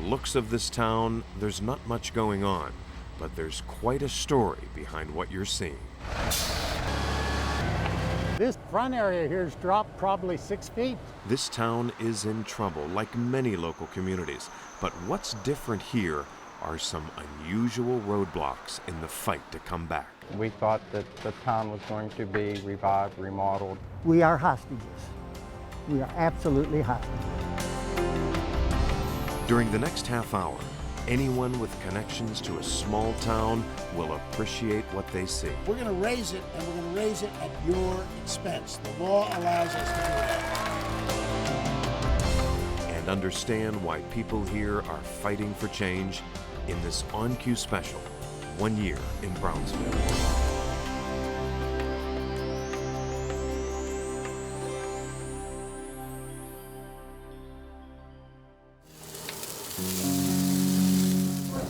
looks of this town, there's not much going on, but there's quite a story behind what you're seeing. This front area here has dropped probably 6 feet. This town is in trouble, like many local communities, but what's different here are some unusual roadblocks in the fight to come back. We thought that the town was going to be revived, remodeled. We are hostages. We are absolutely hostages. During the next half hour, anyone with connections to a small town will appreciate what they see. We're going to raise it, and we're going to raise it at your expense. The law allows us to do that. And understand why people here are fighting for change in this On Cue special, 1 year in Brownsville.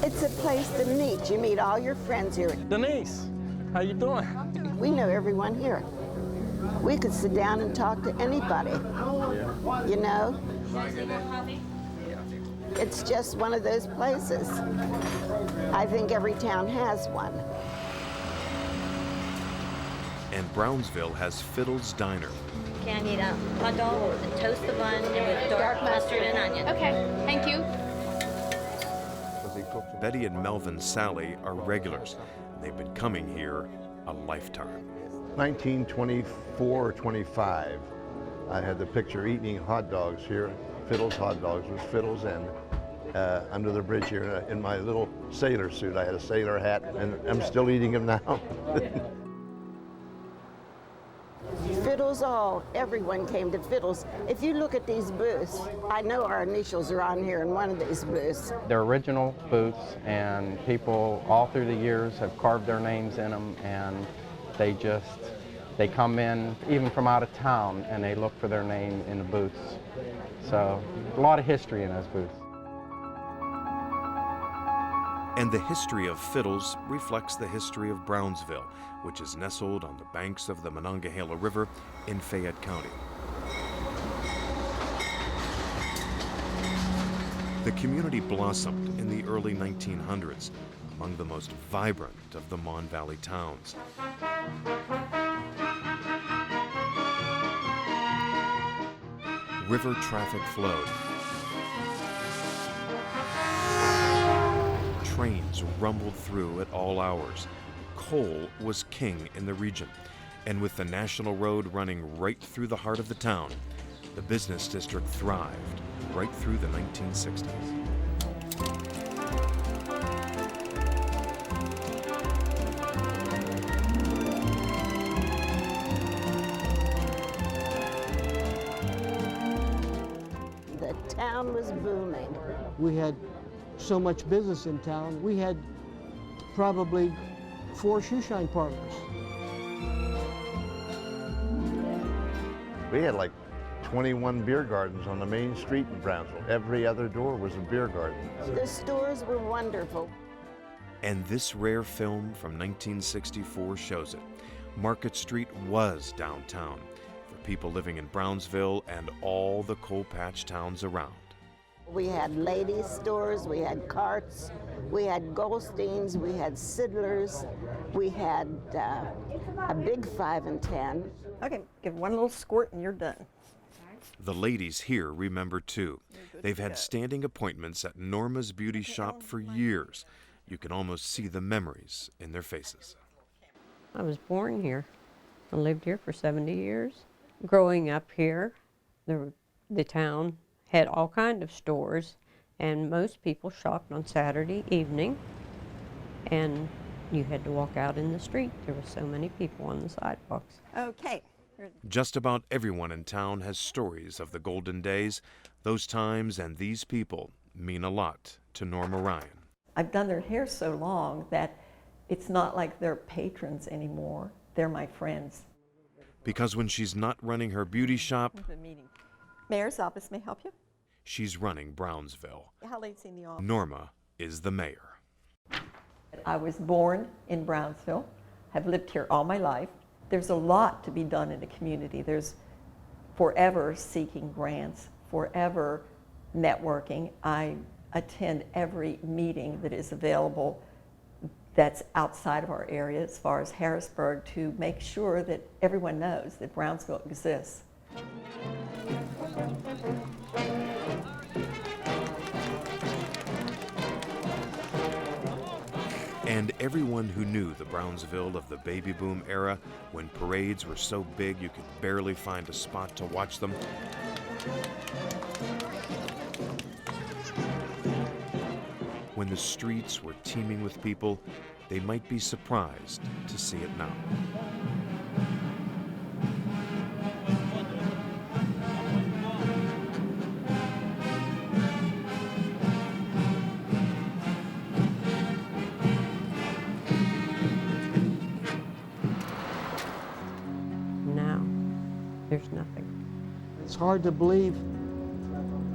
It's a place to meet. You meet all your friends here. Denise, how you doing? We know everyone here. We could sit down and talk to anybody. Yeah. You know? It's just one of those places. I think every town has one. And Brownsville has Fiddle's Diner. Okay, I need a hot dog and toast the bun and with dark mustard and onion. Okay, thank you. Betty and Melvin Sally are regulars. They've been coming here a lifetime. 1924 or 25, I had the picture eating hot dogs here. Fiddle's Hot Dogs was Fiddle's End under the bridge here in my little sailor suit. I had a sailor hat, and I'm still eating them now. Fiddles all, everyone came to Fiddles. If you look at these booths, I know our initials are on here in one of these booths. They're original booths, and people all through the years have carved their names in them, and they come in, even from out of town, and they look for their name in the booths. So, a lot of history in those booths. And the history of Fiddles reflects the history of Brownsville, which is nestled on the banks of the Monongahela River in Fayette County. The community blossomed in the early 1900s, among the most vibrant of the Mon Valley towns. River traffic flowed. Trains rumbled through at all hours. Coal was king in the region, and with the national road running right through the heart of the town, the business district thrived right through the 1960s. The town was booming. We had so much business in town. We had probably 4 shoe shine parlors. We had like 21 beer gardens on the main street in Brownsville. Every other door was a beer garden. The stores were wonderful. And this rare film from 1964 shows it. Market Street was downtown for people living in Brownsville and all the coal patch towns around. We had ladies' stores, we had carts, we had Goldsteins, we had Sidlers, we had a big 5 and 10. Okay, give one little squirt and you're done. The ladies here remember too. They've had standing appointments at Norma's beauty shop for years. You can almost see the memories in their faces. I was born here. I lived here for 70 years. Growing up here, the town had all kinds of stores, and most people shopped on Saturday evening, and you had to walk out in the street. There were so many people on the sidewalks. Okay. Just about everyone in town has stories of the golden days. Those times and these people mean a lot to Norma Ryan. I've done their hair so long that it's not like they're patrons anymore. They're my friends. Because when she's not running her beauty shop, Mayor's office may help you. She's running Brownsville. How late's in the office? Norma is the mayor. I was born in Brownsville, have lived here all my life. There's a lot to be done in the community. There's forever seeking grants, forever networking. I attend every meeting that is available that's outside of our area as far as Harrisburg to make sure that everyone knows that Brownsville exists. And everyone who knew the Brownsville of the baby boom era, when parades were so big you could barely find a spot to watch them, when the streets were teeming with people, they might be surprised to see it now. Now, there's nothing. It's hard to believe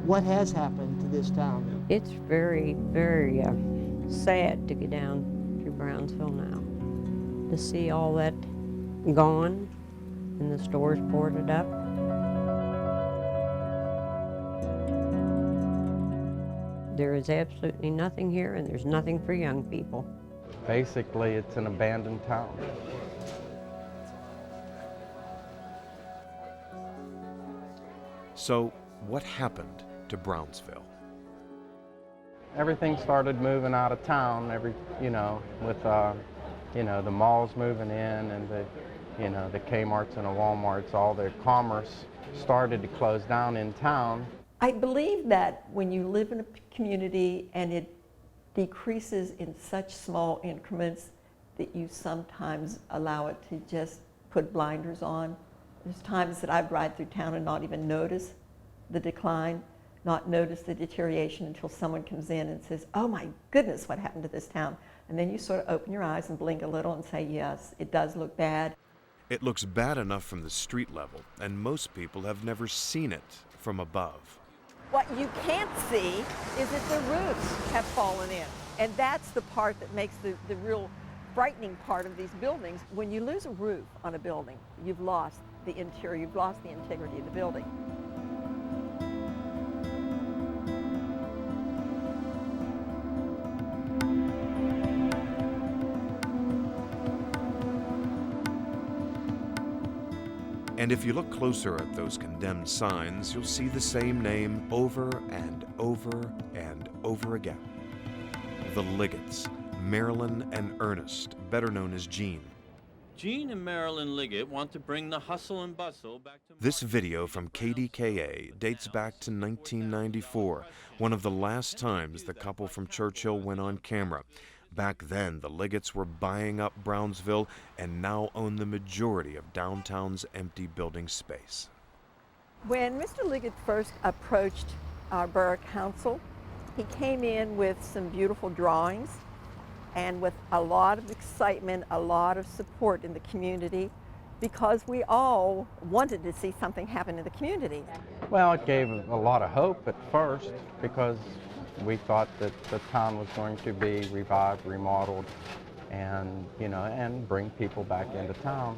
what has happened to this town. It's very, very sad to get down to Brownsville now, to see all that gone and the stores boarded up. There is absolutely nothing here, and there's nothing for young people. Basically, it's an abandoned town. So, what happened to Brownsville? Everything started moving out of town. With the malls moving in and the Kmart's and the Walmart's, all their commerce started to close down in town. I believe that when you live in a community and it decreases in such small increments that you sometimes allow it to just put blinders on. There's times that I've ride through town and not even notice the decline, not notice the deterioration until someone comes in and says, oh my goodness, what happened to this town? And then you sort of open your eyes and blink a little and say, yes, it does look bad. It looks bad enough from the street level, and most people have never seen it from above. What you can't see is that the roofs have fallen in. And that's the part that makes the real frightening part of these buildings. When you lose a roof on a building, you've lost the interior, you've lost the integrity of the building. And if you look closer at those condemned signs, you'll see the same name over and over and over again. The Liggets, Marilyn and Ernest, better known as Gene. Gene and Marilyn Liggett want to bring the hustle and bustle back to... This video from KDKA dates back to 1994, one of the last times the couple from Churchill went on camera. Back then, the Liggets were buying up Brownsville and now own the majority of downtown's empty building space. When Mr. Liggett first approached our borough council, he came in with some beautiful drawings and with a lot of excitement, a lot of support in the community, because we all wanted to see something happen in the community. Well, it gave a lot of hope at first because we thought that the town was going to be revived, remodeled, and bring people back into town.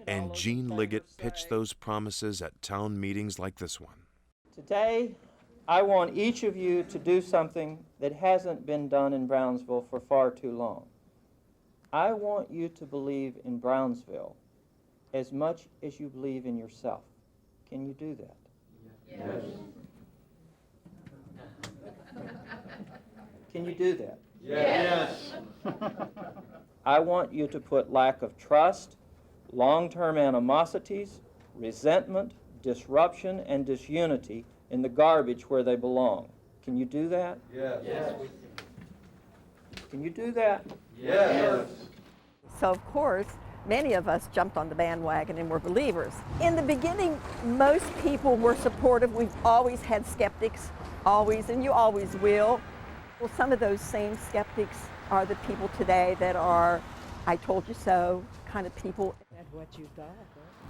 And Gene Liggett pitched those promises at town meetings like this one. Today, I want each of you to do something that hasn't been done in Brownsville for far too long. I want you to believe in Brownsville as much as you believe in yourself. Can you do that? Yes. Can you do that? Yes. I want you to put lack of trust, long-term animosities, resentment, disruption, and disunity in the garbage where they belong. Can you do that? Yes. Can you do that? Yes. So of course, many of us jumped on the bandwagon and were believers. In the beginning, most people were supportive. We've always had skeptics, always, and you always will. Well, some of those same skeptics are the people today that are, I told you so, kind of people.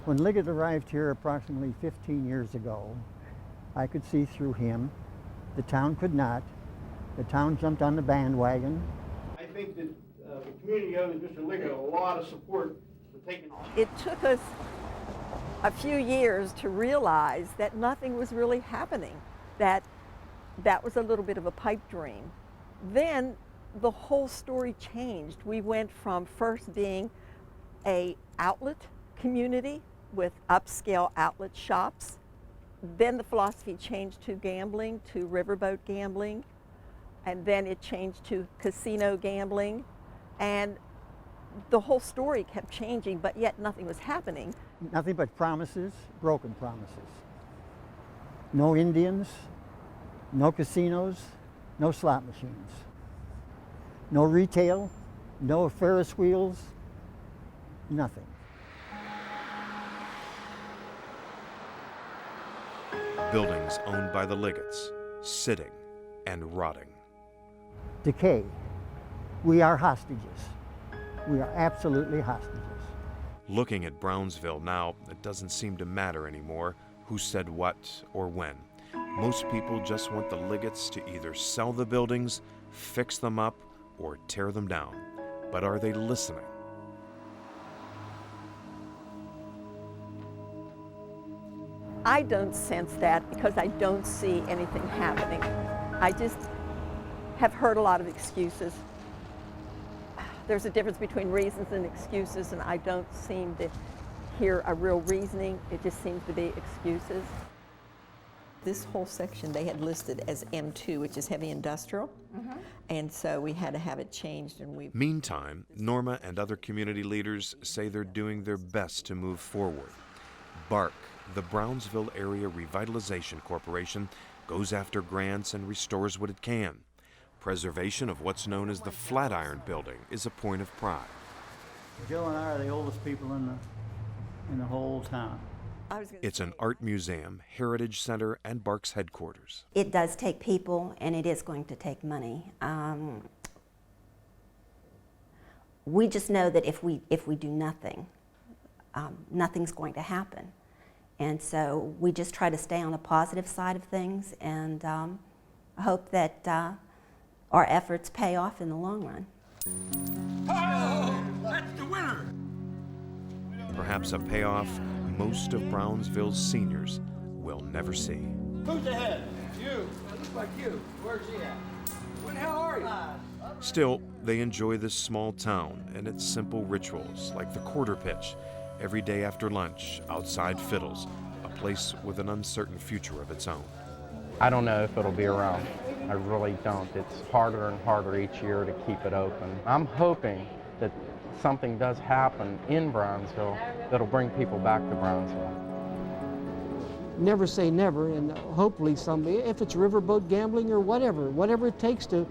When Liggett arrived here approximately 15 years ago, I could see through him. The town could not. The town jumped on the bandwagon. I think that the community owes Mr. Liggett a lot of support for taking on. It took us a few years to realize that nothing was really happening, that that was a little bit of a pipe dream. Then the whole story changed. We went from first being a outlet community with upscale outlet shops. Then the philosophy changed to gambling, to riverboat gambling, and then it changed to casino gambling. And the whole story kept changing, but yet nothing was happening. Nothing but promises, broken promises. No Indians, no casinos, no slot machines. No retail, no Ferris wheels, nothing. Buildings owned by the Liggets, sitting and rotting. Decay. We are hostages. We are absolutely hostages. Looking at Brownsville now, it doesn't seem to matter anymore who said what or when. Most people just want the Liggets to either sell the buildings, fix them up, or tear them down. But are they listening? I don't sense that because I don't see anything happening. I just have heard a lot of excuses. There's a difference between reasons and excuses, and I don't seem to hear a real reasoning. It just seems to be excuses. This whole section they had listed as M2, which is heavy industrial, and so we had to have it changed. And we. Meantime, Norma and other community leaders say they're doing their best to move forward. BARC, the Brownsville Area Revitalization Corporation, goes after grants and restores what it can. Preservation of what's known as the Flatiron Building is a point of pride. Joe and I are the oldest people in the whole town. It's an art museum, heritage center, and BARC's headquarters. It does take people, and it is going to take money. We just know that if we do nothing, nothing's going to happen. And so we just try to stay on the positive side of things and hope that our efforts pay off in the long run. Oh, that's the winner! Perhaps a payoff most of Brownsville's seniors will never see. Who's ahead? You. It looks like you. Where's he at? Where the hell are you? Still, they enjoy this small town and its simple rituals, like the quarter pitch, every day after lunch, outside Fiddles, a place with an uncertain future of its own. I don't know if it'll be around. I really don't. It's harder and harder each year to keep it open. I'm hoping that something does happen in Brownsville that'll bring people back to Brownsville. Never say never, and hopefully someday, if it's riverboat gambling or whatever it takes to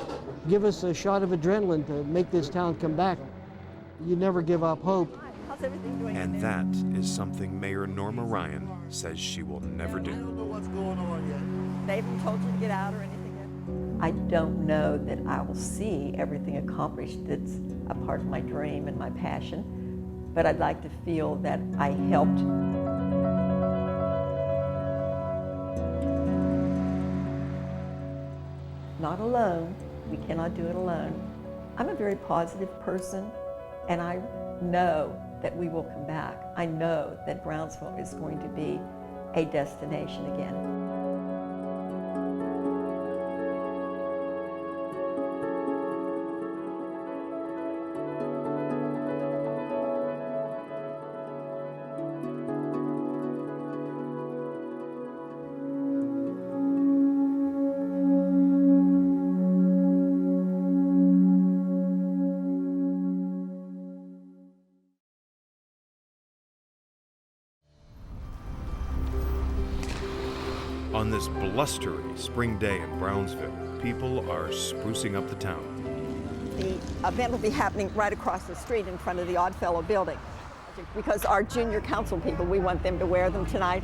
give us a shot of adrenaline to make this town come back. You never give up hope. How's everything doing? And that is something Mayor Norma Ryan says she will never do. I don't know what's going on yet. They haven't told you to get out or anything yet? I don't know that I will see everything accomplished that's a part of my dream and my passion, but I'd like to feel that I helped. Not alone. We cannot do it alone. I'm a very positive person, and I know that we will come back. I know that Brownsville is going to be a destination again. On this blustery spring day in Brownsville, people are sprucing up the town. The event will be happening right across the street in front of the Oddfellow building. Because our junior council people, we want them to wear them tonight.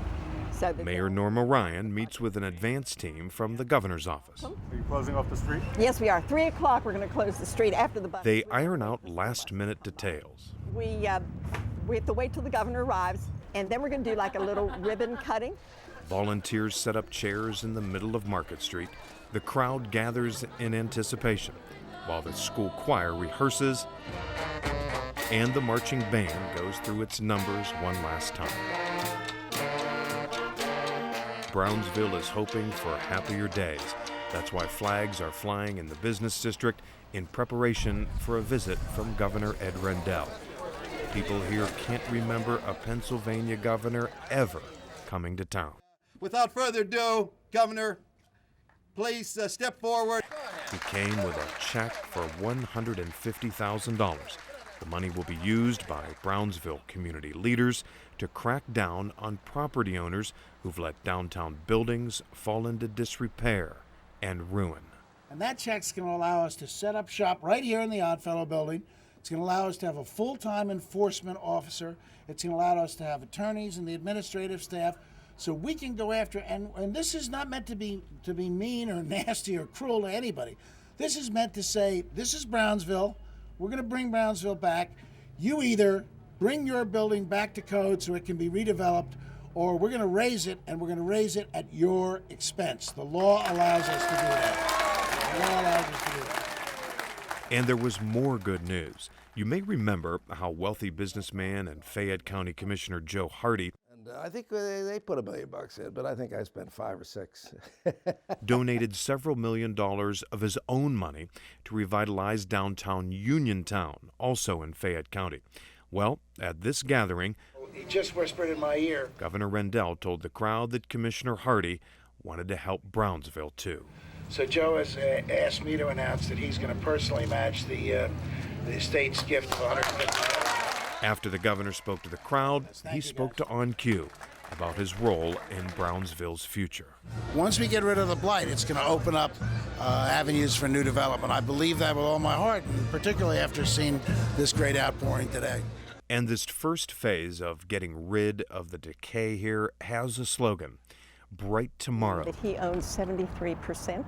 So Mayor Norma Ryan meets with an advance team from the governor's office. Are you closing off the street? Yes, we are. 3 o'clock, we're going to close the street after the bus. They iron out last-minute details. We have to wait till the governor arrives, and then we're going to do like a little ribbon cutting. Volunteers set up chairs in the middle of Market Street. The crowd gathers in anticipation, while the school choir rehearses and the marching band goes through its numbers one last time. Brownsville is hoping for happier days, That's why flags are flying in the business district in preparation for a visit from Governor Ed Rendell. People here can't remember a Pennsylvania governor ever coming to town. Without further ado, Governor, please step forward. He came with a check for $150,000. The money will be used by Brownsville community leaders to crack down on property owners who've let downtown buildings fall into disrepair and ruin. And that check's going to allow us to set up shop right here in the Oddfellow building. It's going to allow us to have a full-time enforcement officer. It's going to allow us to have attorneys and the administrative staff so we can go after, and this is not meant to be mean or nasty or cruel to anybody. This is meant to say, this is Brownsville. We're going to bring Brownsville back. You either bring your building back to code so it can be redeveloped, or we're going to raise it, and we're going to raise it at your expense. The law allows us to do that. The law allows us to do that. And there was more good news. You may remember how wealthy businessman and Fayette County Commissioner Joe Hardy I think they put $1 million in, but I think I spent 5 or 6. donated several $1 million of his own money to revitalize downtown Uniontown, also in Fayette County. Well, at this gathering, He just whispered in my ear. Governor Rendell told the crowd that Commissioner Hardy wanted to help Brownsville too. So Joe has asked me to announce that he's going to personally match the state's gift of $150,000. After the governor spoke to the crowd, he spoke to On Cue about his role in Brownsville's future. Once we get rid of the blight, it's going to open up avenues for new development. I believe that with all my heart, and particularly after seeing this great outpouring today. And this first phase of getting rid of the decay here has a slogan: Bright Tomorrow. That he owns 73%.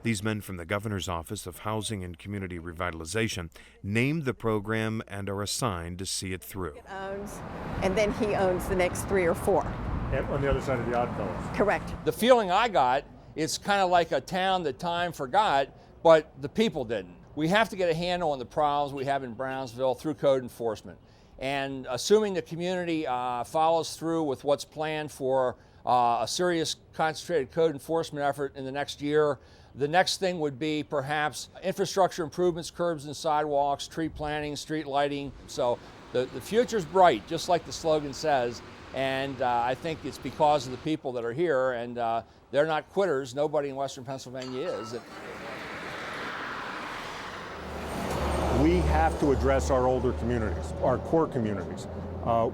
These men from the Governor's Office of Housing and Community Revitalization named the program and are assigned to see it through. And then he owns the next 3 or 4. On the other side of the Oddfellows. Correct. The feeling I got, it's kind of like a town that time forgot, but the people didn't. We have to get a handle on the problems we have in Brownsville through code enforcement. And assuming the community follows through with what's planned for a serious concentrated code enforcement effort in the next year, the next thing would be perhaps infrastructure improvements, curbs and sidewalks, tree planting, street lighting. So the future's bright, just like the slogan says. And I think it's because of the people that are here, and they're not quitters. Nobody in Western Pennsylvania is. We have to address our older communities, our core communities,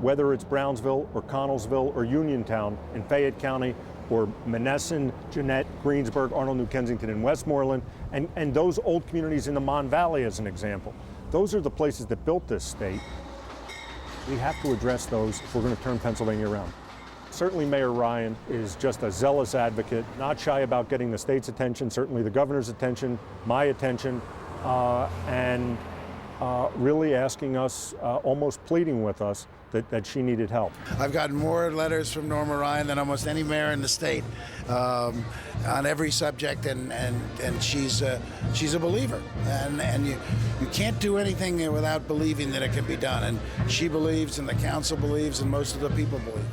whether it's Brownsville or Connellsville or Uniontown in Fayette County, or Monessen, Jeanette, Greensburg, Arnold, New Kensington, and Westmoreland, and those old communities in the Mon Valley as an example. Those are the places that built this state. We have to address those if we're going to turn Pennsylvania around. Certainly Mayor Ryan is just a zealous advocate, not shy about getting the state's attention, certainly the governor's attention, my attention, and really asking us, almost pleading with us, that she needed help. I've gotten more letters from Norma Ryan than almost any mayor in the state on every subject, and she's a believer, and you can't do anything without believing that it can be done, and she believes, and the council believes, and most of the people believe.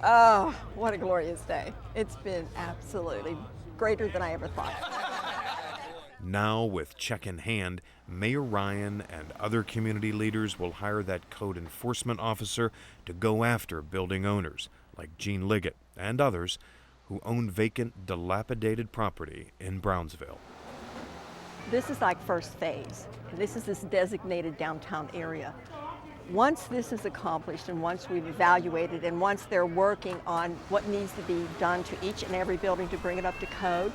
Oh, what a glorious day. It's been absolutely greater than I ever thought. Now, with check in hand, Mayor Ryan and other community leaders will hire that code enforcement officer to go after building owners like Gene Liggett and others who own vacant, dilapidated property in Brownsville. This is like first phase. This is this designated downtown area. Once this is accomplished, and once we've evaluated, and once they're working on what needs to be done to each and every building to bring it up to code,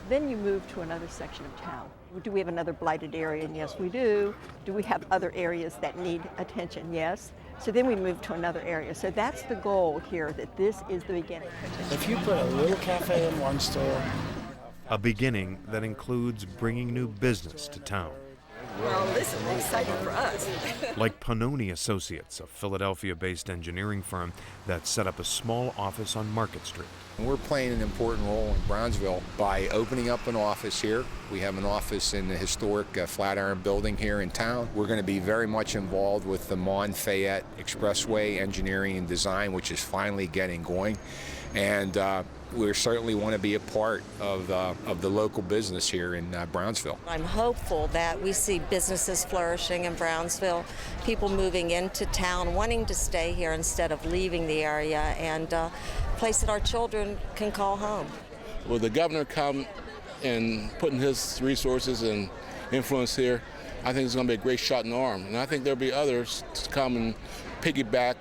then you move to another section of town. Do we have another blighted area? And yes, we do. Do we have other areas that need attention? Yes. So then we move to another area. So that's the goal here, that this is the beginning. If you put a little cafe in one store. A beginning that includes bringing new business to town. Well, this is exciting for us. Like Pannoni Associates, a Philadelphia-based engineering firm that set up a small office on Market Street. We're playing an important role in Brownsville by opening up an office here. We have an office in the historic Flatiron building here in town. We're going to be very much involved with the Mon-Fayette Expressway engineering and design, which is finally getting going. And we certainly want to be a part of the local business here in Brownsville. I'm hopeful that we see businesses flourishing in Brownsville, people moving into town, wanting to stay here instead of leaving the area, and a place that our children can call home. Will the governor come and putting his resources and influence here? I think it's going to be a great shot in the arm, and I think there'll be others to come and piggyback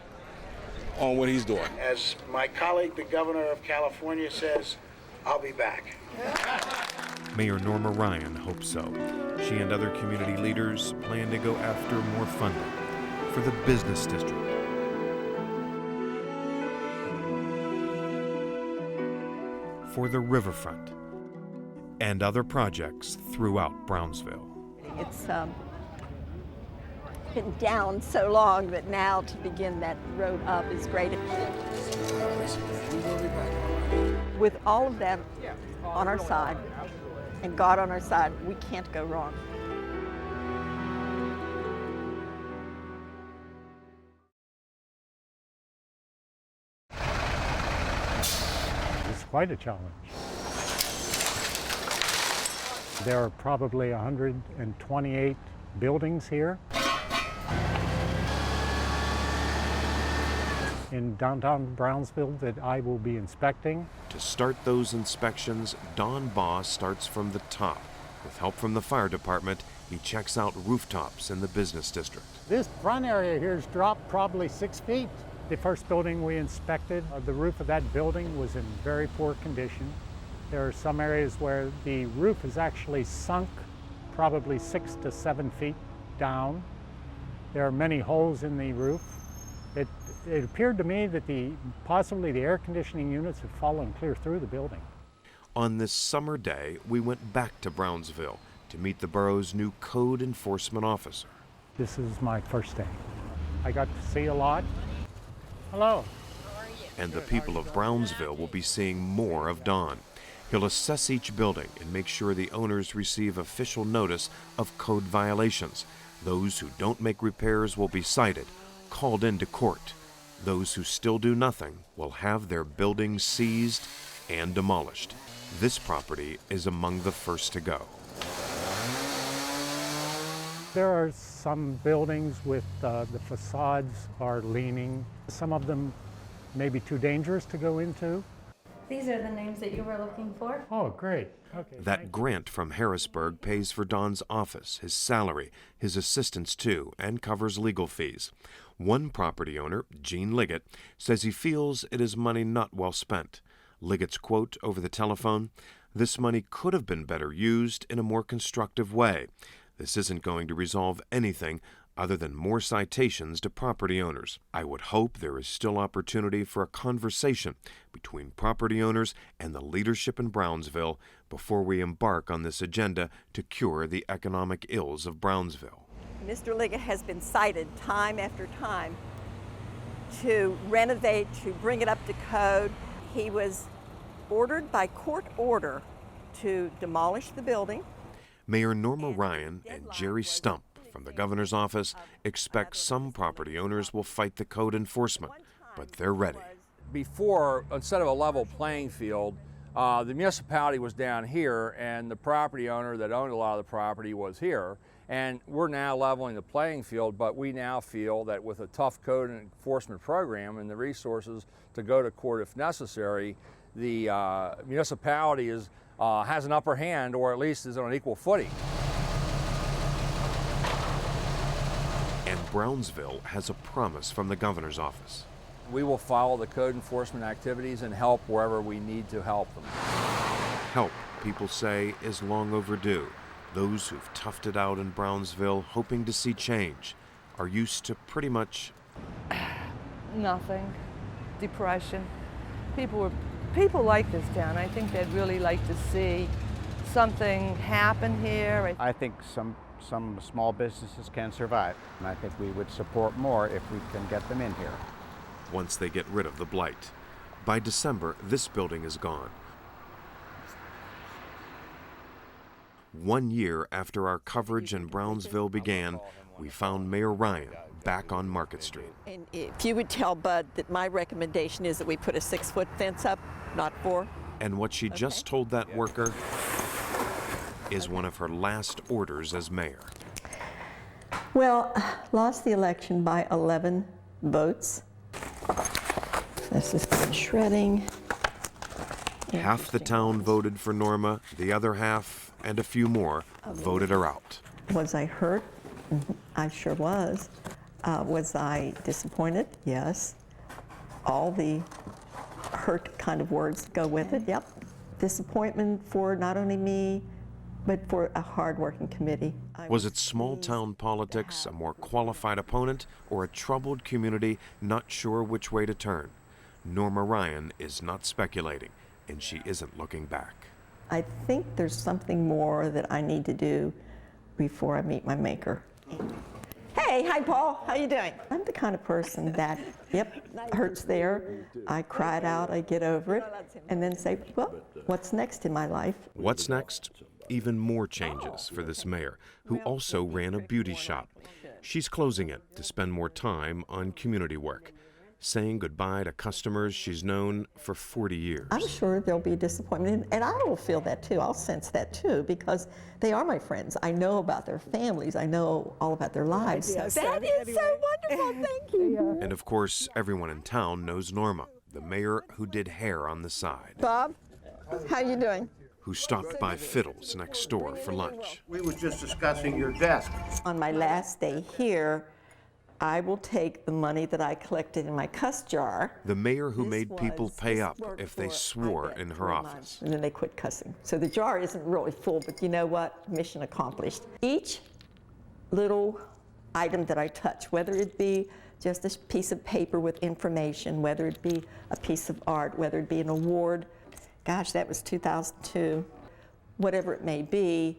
on what he's doing. As my colleague, the governor of California, says, I'll be back. Mayor Norma Ryan hopes so. She and other community leaders plan to go after more funding for the business district. For the riverfront and other projects throughout Brownsville. It's been down so long that now to begin that road up is great. With all of that on our side and God on our side, we can't go wrong. It's quite a challenge. There are probably 128 buildings here in downtown Brownsville that I will be inspecting. To start those inspections, Don Baugh starts from the top. With help from the fire department, he checks out rooftops in the business district. This front area here has dropped probably 6 feet. The first building we inspected, the roof of that building was in very poor condition. There are some areas where the roof is actually sunk probably 6 to 7 feet down. There are many holes in the roof. It appeared to me that possibly the air conditioning units had fallen clear through the building. On this summer day, we went back to Brownsville to meet the borough's new code enforcement officer. This is my first day. I got to see a lot. Hello. And the people of Brownsville will be seeing more of Don. He'll assess each building and make sure the owners receive official notice of code violations. Those who don't make repairs will be cited, called into court. Those who still do nothing will have their buildings seized and demolished. This property is among the first to go. There are some buildings with the facades are leaning. Some of them may be too dangerous to go into. These are the names that you were looking for. Oh, great. Okay. That grant from Harrisburg pays for Don's office, his salary, his assistants too, and covers legal fees. One property owner, Gene Liggett, says he feels it is money not well spent. Liggett's quote over the telephone, "This money could have been better used in a more constructive way. This isn't going to resolve anything other than more citations to property owners. I would hope there is still opportunity for a conversation between property owners and the leadership in Brownsville before we embark on this agenda to cure the economic ills of Brownsville." Mr. Liggett has been cited time after time to renovate, to bring it up to code. He was ordered by court order to demolish the building. Mayor Norma Ryan and Jerry Stump from the governor's office expect some property owners will fight the code enforcement, but they're ready. Before, instead of a level playing field, the municipality was down here and the property owner that owned a lot of the property was here. And we're now leveling the playing field, but we now feel that with a tough code enforcement program and the resources to go to court if necessary, the municipality has an upper hand, or at least is on an equal footing. And Brownsville has a promise from the governor's office. We will follow the code enforcement activities and help wherever we need to help them. Help, people say, is long overdue. Those who've toughed it out in Brownsville, hoping to see change, are used to pretty much nothing. Depression. People like this town. I think they'd really like to see something happen here. I think some small businesses can survive, and I think we would support more if we can get them in here. Once they get rid of the blight. By December, this building is gone. 1 year after our coverage in Brownsville began, we found Mayor Ryan back on Market Street. And if you would tell Bud that my recommendation is that we put a 6-foot fence up, not 4. And what she just told that worker is one of her last orders as mayor. Well, lost the election by 11 votes. This is been shredding. Half the town voted for Norma, the other half, and a few more, voted her out. Was I hurt? I sure was. Was I disappointed? Yes. All the hurt kind of words go with it, yep. Disappointment for not only me, but for a hard-working committee. Was it small-town politics, a more qualified opponent, or a troubled community not sure which way to turn? Norma Ryan is not speculating, and she isn't looking back. I think there's something more that I need to do before I meet my maker. Hey, hi Paul, how you doing? I'm the kind of person that, yep, hurts there. I cry it out, I get over it, and then say, well, what's next in my life? What's next? Even more changes for this mayor, who also ran a beauty shop. She's closing it to spend more time on community work, saying goodbye to customers she's known for 40 years. I'm sure there'll be disappointment, and I will feel that too. I'll sense that too, because they are my friends. I know about their families. I know all about their lives. That is so wonderful, thank you. And of course, everyone in town knows Norma, the mayor who did hair on the side. Bob, how you doing? Who stopped by Fiddles next door for lunch. We were just discussing your desk. On my last day here, I will take the money that I collected in my cuss jar. The mayor who made people pay up if they swore in her office. And then they quit cussing. So the jar isn't really full, but you know what? Mission accomplished. Each little item that I touch, whether it be just a piece of paper with information, whether it be a piece of art, whether it be an award, gosh, that was 2002, whatever it may be,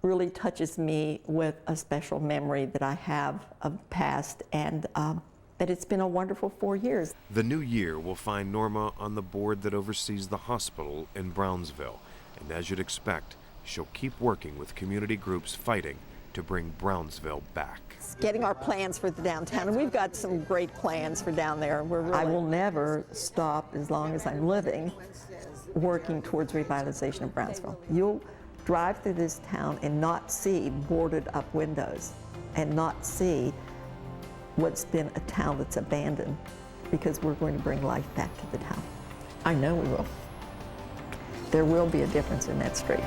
really touches me with a special memory that I have of the past, and that it's been a wonderful 4 years. The new year will find Norma on the board that oversees the hospital in Brownsville, and as you'd expect, she'll keep working with community groups fighting to bring Brownsville back. Getting our plans for the downtown, and we've got some great plans for down there. I will never stop, as long as I'm living, working towards revitalization of Brownsville. You'll drive through this town and not see boarded up windows and not see what's been a town that's abandoned, because we're going to bring life back to the town. I know we will. There will be a difference in that street.